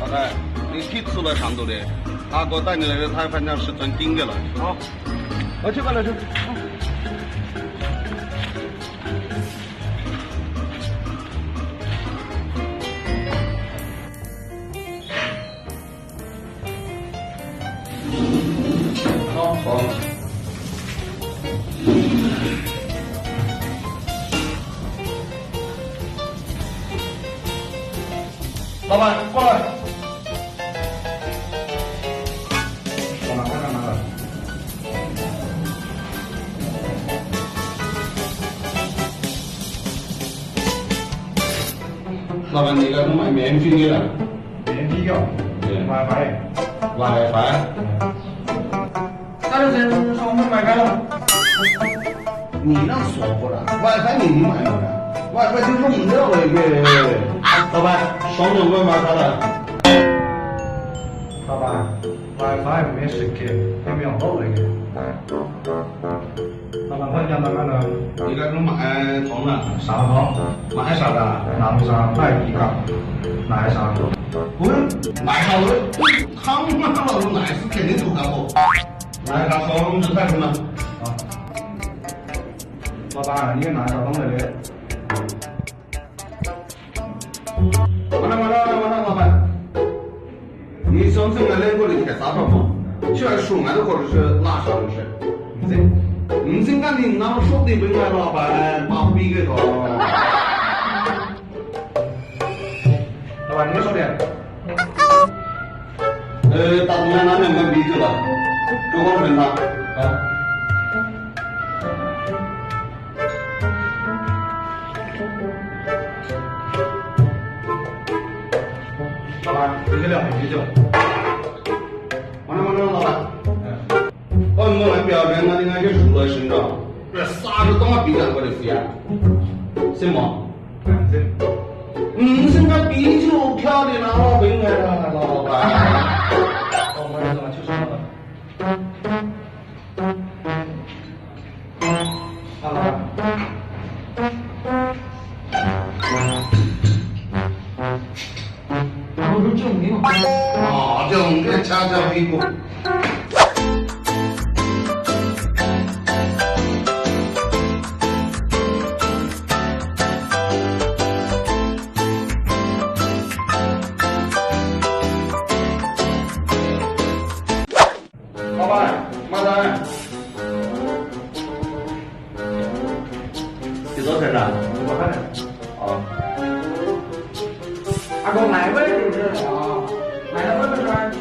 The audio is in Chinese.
大仔，你体吃了上头的，大哥带你来的菜反正是正经的了。好，来去吧，来去。好，好。老板，过来。老板，看拿来。老板，你那个卖面皮的了？面皮哟。对。WiFi。那就是说我们卖开了。你那说过了 ，WiFi 你卖了的 ，WiFi 就弄掉了一个。老板，双人问 WiFi 了。老板 ，WiFi 没设计，有没有好那个？老板，我讲到哪了？你那个卖汤了？啥汤？卖啥的？南沙卖皮卡，卖啥？不用，卖啥的？汤嘛，老子卖是肯定做干不？卖啥汤就干什么？啊。老板，你有拿啥东来的？完了，老板，你上次买那个的太沙条嘛，起来说俺都觉得是哪啥东西？唔是俺领导说的本来老板把逼给他。老板，你说的？大东家那边买啤酒了，给我分他啊。老板，这个2瓶啤酒。完了，老板。我们标准我的俺就出了身上，这啥子东西比咱过的费啊？行吗？行。是俺啤酒漂的那老回来了，老板。我们怎么去说的？好了。我说证明啊，证明恰恰一个。老板，马仔，几多钱呢？500块钱。好。阿哥，来杯就是啊，来了杯杯。